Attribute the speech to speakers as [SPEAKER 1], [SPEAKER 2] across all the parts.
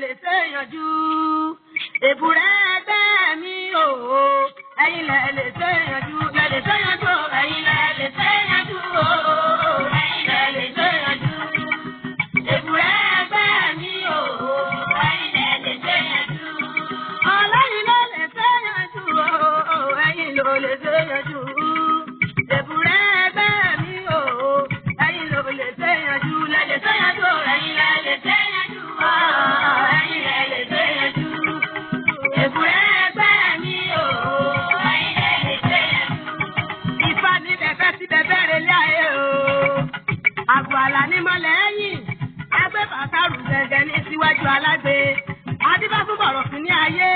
[SPEAKER 1] lè ṣe yanjú. Èbúrẹ́ ẹgbẹ́ mi o, ẹ̀yin lẹ lè ṣe yanjú. Lẹ lè ṣe yanjú, ẹ̀yin lẹ lè ṣe yanjú o, ẹ̀yin lẹ lè ṣe yanjú. Èbúrẹ́ ẹgbẹ́ mi o, ẹ̀yin lẹ lè ṣe yanjú. Ọlọ́yin ló lè ṣe yanjú o, ẹ̀yin ló lè ṣe yanjú. Èbúrẹ́ ẹgbẹ́ mi o, ẹ̀yin ló lè ṣe yanjú. Lẹ lè ṣe yanjú, ẹ̀yin lẹ lè ṣe yanjú o, ẹ̀yin lẹ lè ṣe yanjú. Èbúrẹ́ ẹgbẹ́ mi o, ẹ̀yin lẹ lè ṣe yanjú. Ifá ní bẹ̀bẹ̀ sí bẹ̀bẹ̀ rẹ̀ lé ayé o. Àgọ́ àlà ní mọ́lẹ̀ ẹ̀yìn. Ẹgbẹ́ bàtàrù gẹ́gẹ́ ní síwájú alágbe. Adébáfún bọ̀rọ̀ sí ní ayé.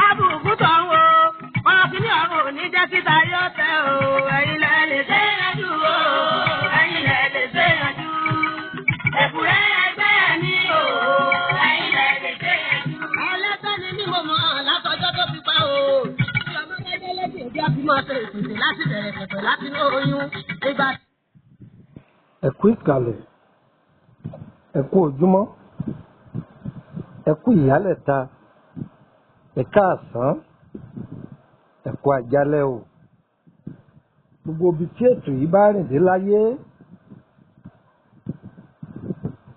[SPEAKER 1] Abùkù tọ̀ ń wo. Ọ̀rọ̀ sí ní ọ̀run ò ní jẹ́ síta yóò tẹ́ o. Ẹ̀yin lẹ lè ṣe yanjú o. Ẹ̀yin lẹ lè ṣe yanjú. Èbúrẹ́ ẹgbẹ́ mi o. Ẹ̀yin lẹ lè ṣe yanjú. Ẹlẹ́sẹ̀ ni mí mo mọ̀ látọjọ́ tó fi pa o. Bí ọmọ gẹ́gẹ́ lẹ́sìn ìdí àbí máa ṣe ìpèsè láti bẹ̀rẹ̀ pẹ̀pẹ̀ láti ní oyún. Ìgbà.
[SPEAKER 2] Ẹ kú ìkàlẹ̀, ẹ kú ojúmọ́, ẹ kú ìyálẹ̀ta, ẹ káàsán, ẹ kú àjálẹ́ o. Gbogbo ibi tí ètò yìí bá rìn dé láyé,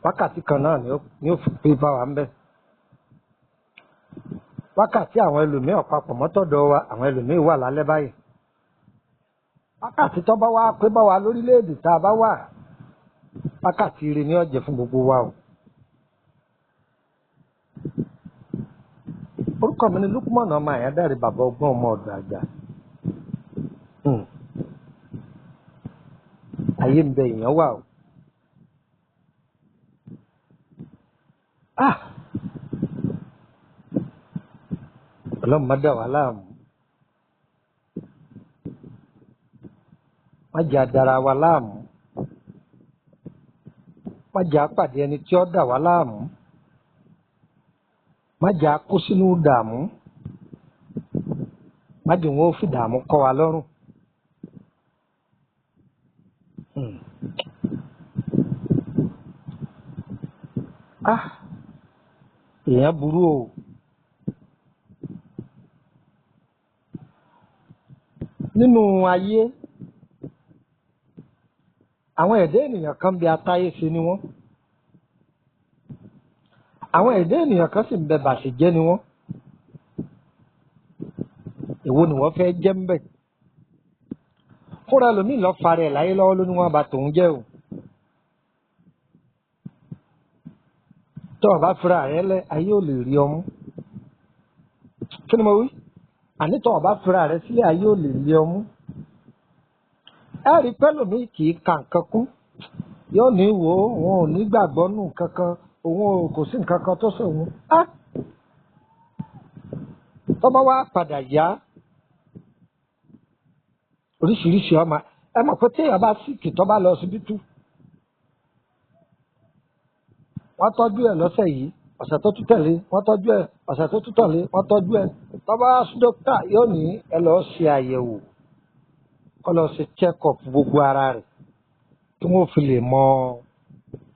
[SPEAKER 2] wákàtí kan náà ni ó fi pé bá wa ń bẹ̀. Wákàtí àwọn ẹlòmíì papọ̀ mọ́tọ̀dọ̀ wa, àwọn ẹlòmíì wà lálẹ́ báyìí. Wákàtí tó bá wá pé bá wa lórílẹ̀-èdè tá a bá wà, wákàtí ire ni ó jẹ́ fún gbogbo wa o. Orúkọ mi ni Lukman ọmọ Àyádáre bàbá ọgbọ́n ọmọ ọ̀dọ̀ àgbà. Ayé ń bẹ èèyàn wà o. Ọlọ́run má dà wá láàmú. Má jẹ́ adara wa láàmú. Má jẹ́ àpàdé ẹni tí ó dà wá láàmú. Má jẹ́ akó sínú dààmú. Má jẹ́ wọn ó fi dààmú kọ́ wa lọ́rùn. Èèyàn burú o. Nínú ayé, àwọn ẹ̀dá ènìyàn kan bí atáyé ṣe ni wọ́n. Àwọn ẹ̀dá ènìyàn kan sì ń bẹ bàṣẹ̀jẹ́ ni wọ́n. Èwo ni wọ́n fẹ́ jẹ́ ń bẹ̀? Fúnra lòmíì lọ fara ẹ̀ láyé lọ́wọ́ ló ní wọ́n bá tòun jẹ́ o. Tó o bá fira rẹ lẹ, ayé ò lè rí ọmú. Kí ni mo wí? Àní tó o bá fira rẹ sílẹ̀, ayé ò lè rí ọmú. Ẹ rí pẹ́lòmíì kì í ka nǹkan kún. Yóò ní wò ó, òun ò ní gbàgbọ́ nù kankan, òun kò sí nǹkan kan tó sọ òun. Tọ́mọ wá padà yá oríṣiríṣi ọmọ. Ẹ mọ̀ pé téèyàn bá síkì tó bá lọ síbítù, wọ́n tọ́jú ẹ̀ lọ́sẹ̀ yìí, ọ̀sẹ̀ tó tún tẹ̀lé wọ́n tọ́jú ẹ̀, ọ̀sẹ̀ tó tún tẹ̀lé wọ́n tọ́jú ẹ̀. Tọ́ba sí dókítà yóò ní ẹ lọ ṣe àyẹ̀wò, kó lọ ṣe check-up gbogbo ara rẹ̀ kí wọ́n fi lè mọ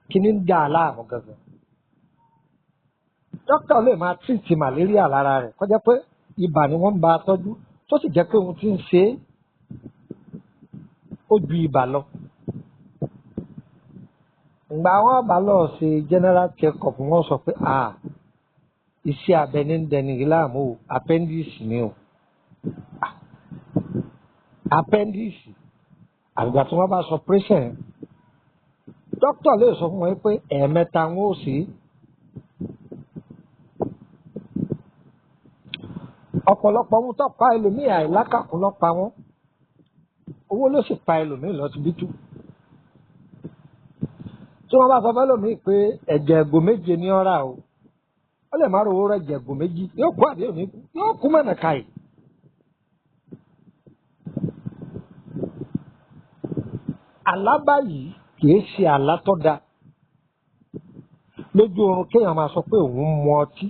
[SPEAKER 2] kí ní ń dà á láàmú gangan. Dókítà lè máa tírìtì màléríà lára rẹ̀ kó jẹ́ pé ibà ni wọ́n ń bá a tọ́jú, tó sì jẹ́ pé ohun tí ń ṣe é ó ju ibà lọ. Ìgbà wọn bá lọ ṣe general check-up, wọ́n sọ pé iṣẹ́ abẹ ní ń dẹni láàmú o, appendix ni o. Appendix àgbà tí wọ́n bá sọ operation, dókítà lè sọ fún wọn pé ẹ̀ẹ̀mẹ́ta wọn ò sí. Ọ̀pọ̀lọpọ̀ ohun tó pa ẹlòmíì àìlákàkún ló pa wọ́n. Owó ló sì pa ẹlòmíì lọ́sibítù. Tí wọ́n bá sọ fẹ́ lòmíì pé ẹ̀jẹ̀ ẹ̀gbò méje ní ọ̀rá o, ó lè má rówó rẹ̀ ẹ̀jẹ̀ ẹ̀gbò méjì, yóò kú àbí òní kú, yóò kú mọ̀nà káyì. Àlá báyìí kìí ṣe àlá tó da. Lójú oorun kéèyàn máa sọ pé òun mu ọtí,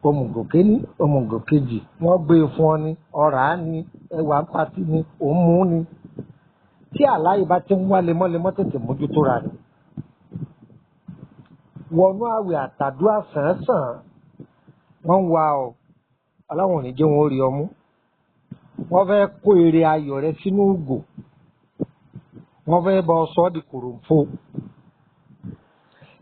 [SPEAKER 2] òmùgọ̀ kéní òmùgọ̀ kejì, wọ́n gbé e fún ọ ní ọ̀rá ní ẹwà pátí ní òun mú ní. Tí àlá yìí bá ti ń wá lemọ́lemọ́ tètè mójútó ra rẹ̀. wọnú àwẹ̀ àtàdúrà sàn-án wọ́n ń wá ọ ọlọ́run ò ní jẹ́ wọn ó rí ọmú wọ́n fẹ́ kó èrè ayọ̀ rẹ sínú ògò wọ́n fẹ́ bọ ọsọ di kòròǹfò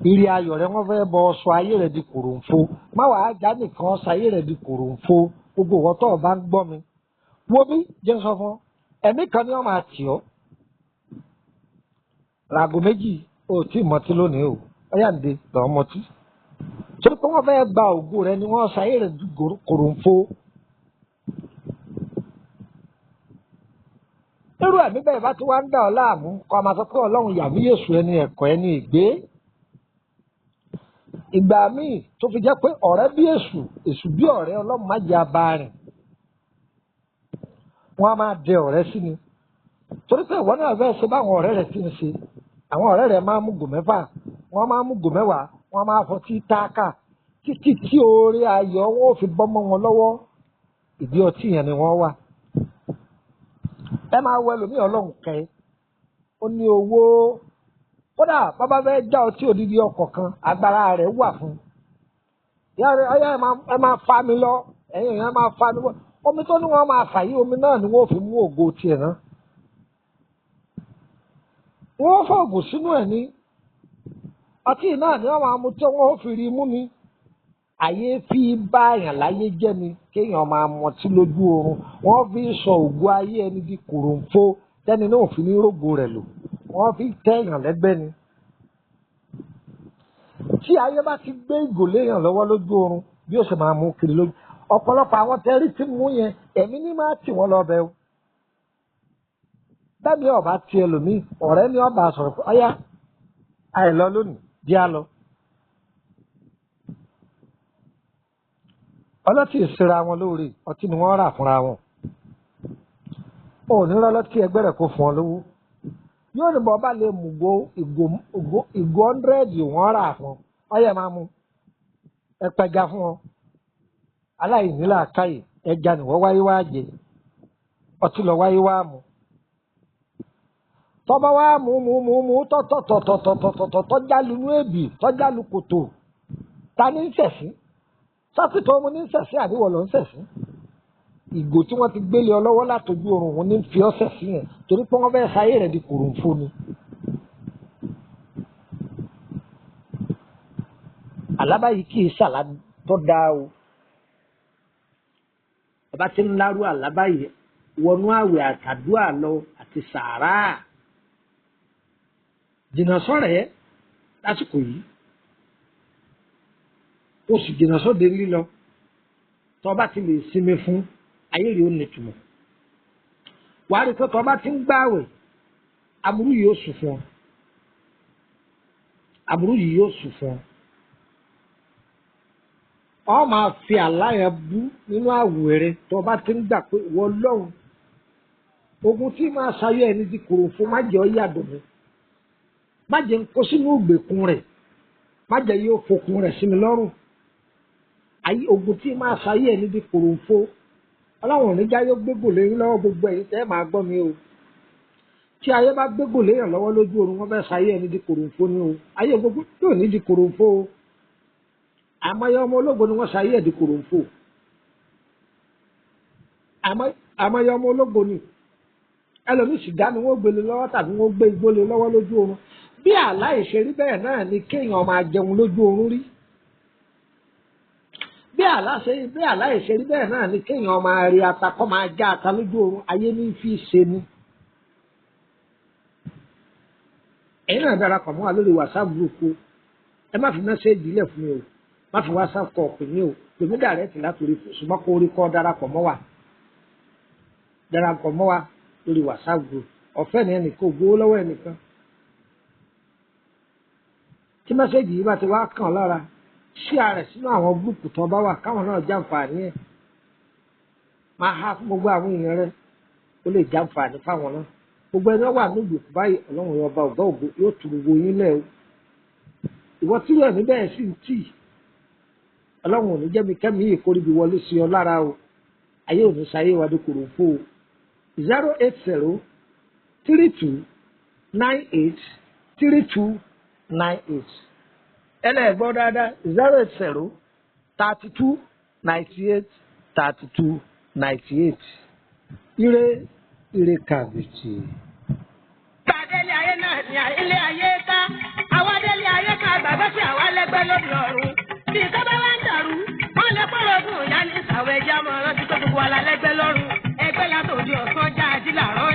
[SPEAKER 2] èrè ayọ̀ rẹ wọ́n fẹ́ bọ ọsọ ayé rẹ di kòròǹfò má wàá já nìkan ọsọ ayé rẹ di kòròǹfò gbogbo wọn tó o bá ń gbọ́ mi wo bí jẹ́ sọ fún ẹ̀mí kan ní wọ́n máa tì ọ́ ràgò méjì ò tí ì mọtí lónìí o ọyà ń de lọ́ọ́ mọtí torí pé wọ́n fẹ́ gba ògo rẹ ni wọ́n ṣayé rẹ di kòròǹfò irú ẹ̀mí bẹ́ẹ̀ bá ti wá ń dà ọ́ láàmú kọ́ ọ máa sọ pé ọlọ́run yàmí yèṣù ẹni ẹ̀kọ́ ẹni ìgbé ìgbà míì tó fi jẹ́ pé ọ̀rẹ́ bí èṣù bí ọ̀rẹ́ ọlọ́run má jẹ́ abárìn wọ́n á máa dẹ ọ̀rẹ́ sí ni torí pé ìwọ náà fẹ́ ṣe báwọn ọ̀rẹ́ rẹ̀ ti ń ṣe àwọn ọ̀rẹ́ rẹ̀ máa mú gò mẹ́fà wọ́n máa mú gò mẹ́wàá wọ́n máa fọtí táàkà títí tí oore ayọ̀ wọn ò fi bọ́mọ wọn lọ́wọ́ ìdí ọtí yẹn ni wọ́n wà. ẹ máa wọ ẹlòmíì ọlọ́run kẹ́ ó ní owó kódà bàbá fẹ́ já ọtí òdìdí ọkọ̀ kan agbára rẹ̀ wà fún ọyá ẹ máa fa mi lọ ẹ̀yìn èèyàn máa fa mi lọ omi tó ní wọ́n máa fà yí omi náà ni wọ́n fi mú ògo tiẹ̀ náà wọ́n fọ̀gùn sínú ẹ̀ ní ọtí náà ni wọ́n máa mú tí wọ́n fi rí mú ni àyè fi bá àyàn láyé jẹ́ ni kéèyàn máa mọtí lójú oorun wọ́n fi sọ ògo ayé ẹni di kòròǹfò tẹ́ni náà fi ní rògbò rẹ̀ lò wọ́n fi tẹ́yàn lẹ́gbẹ́ ni tí ayé bá ti gbé ìgò léèyàn lọ́wọ́ lójú oorun bí ó sì máa mú kiri lójú ọ̀pọ̀lọpọ̀ àwọn tẹ́rí tí mú yẹn ẹ̀mí ní máa tì wọ́n lọ bẹ̀ o bẹ́ẹ̀ ni ọba ti ẹlòmíì ọ̀rẹ́ ni ọba sọ̀rọ̀ pé ọyá àìlọ lónìí di á lọ ọlọ́tí ìsira wọn lóore ọtí ni wọ́n rà fúnra wọn ò ní rọ́lọ́tí ẹgbẹ́ rẹ̀ kó fún ọ lówó yóò ní bọ́ bá lè mú ìgò 100 wọ́n rà fún ọyẹ máa mú ẹpẹja fún ọ aláìníla káyè ẹja ni wọ́n wáyé wá jẹ ọtí lọ wáyé wá mú tọ́ba wá mú tọ́tọ̀tọ̀tọ̀tọ̀tọ̀ tọ́jálù inú èbì tọ́jálù kòtò ta ní ń sẹ̀sí sásìkò ọmọ ní ń sẹ̀sí àdíwọ̀ lọ ń sẹ̀sí ìgò tí wọ́n ti gbélé ọ lọ́wọ́ látọjú oorun òun ní fi ọ́ sẹ̀sí yẹn torí pé wọ́n fẹ́ sáyé rẹ̀ di kòròǹfò ni. àlábàyí kì í ṣàlá tó dáa o ọba tí ń lárú àlábàyí wọnú àwẹ̀ àtàdúà lọ àti sàárà jìnnà sọ́rẹ̀ lásìkò yìí ó sì jìnnà sóde lílọ tọba ti lè sinmi fún ayé rẹ̀ ó nítumọ̀ wàá rí pé tọba ti ń gbààwẹ̀ aburú yìí ó sùn fún ọ aburú yìí yóò sùn fún ọ máa fi àláyà bú nínú àwẹ̀ rẹ̀ tọba ti ń gbà pé wọ́n lọ́hùn ogun tí máa ṣayọ ẹni di kòròfo má jẹ́ ọ yàdọ̀ mi má jẹ́ ń kó sínú ìgbèkùn rẹ̀ má jẹ́ yóò fokùn rẹ̀ sí mi lọ́rùn ayé ogun tí máa ṣayé ẹni di kòròǹfò ọlọ́run oníjà yóò gbégò léyìn lọ́wọ́ gbogbo ẹ̀yin tẹ́ máa gbọ́ mi o tí ayé bá gbégò léyìn lọ́wọ́ lójú oorun wọ́n fẹ́ ṣayé ẹni di kòròǹfò ni o ayé gbogbo yóò ní di kòròǹfò o àmọ́yé ọmọ ológo ni wọ́n ṣayé ẹ̀ di kòròǹfò àmọ́yé ọmọ ológo ni ẹlòmíì sì dá ni wọ́n gbélé lọ́wọ́ tàbí wọ́n gbé igbó lé lọ́wọ́ lójú oorun bí àláìṣe rí bẹ́ẹ̀ náà ni kéèyàn máa jẹun lójú oorun rí bí àláìṣe rí bẹ́ẹ̀ náà ni kéèyàn máa rí ata kọ́ máa já ata lójú oorun ayé ní fi ṣe ni. ẹ̀yin náà darapọ̀ mọ́ wa lórí WhatsApp group o ẹ má fi mẹ́sẹ̀gì ilẹ̀ fún mi o má fi WhatsApp kọ ọ̀pẹ̀ mi o pèmí dàrẹ́tì látòrí ṣùgbọ́n kó orí kọ́ darapọ̀ mọ́ wa lórí WhatsApp group ọ̀fẹ́ ni ẹnìkan ò gbowó lọ́wọ́ ẹnìkan tí mẹ́sẹ̀gì yìí bá ti wá kàn lára ṣíà rẹ̀ sínú àwọn gúrùpù tó bá wà káwọn náà jàǹfààní ẹ̀ máa há fún gbogbo àwọn èèyàn rẹ̀ ó lè jàǹfààní fáwọn náà gbogbo ẹni wà ní ìgbèkùn báyìí ọlọ́run ọba ọ̀gá ògo yóò tu gbogbo yín lẹ̀ o ìwọ tí rẹ̀ níbẹ̀ sì ń tì ọlọ́run ò ní jẹ́ mi kẹ́mi yìí kórìbí wọlé sí ọ lára o ayé ò ní sáyé wa dé kòròfó o 08032983298 ẹlẹ́gbọ́n dáadáa 080 32 98 32 98 ire kàbìtì.
[SPEAKER 1] Gbàdélé ayé náà ni ilé ayé ká. Àwa délé ayé ká gbàgbé tí àwa lẹ́gbẹ́ lórí ọ̀run. Bí ìjọba wa ń dàrú, wọ́n lè pọ̀ lọ́gùn ìyá ní ìsàwọ̀ ẹja mọ̀ ọ́n ti tó gbogbo wa la lẹ́gbẹ́ lọ́rùn. Ẹgbẹ́ látòdì ọ̀sán já ají làárọ̀.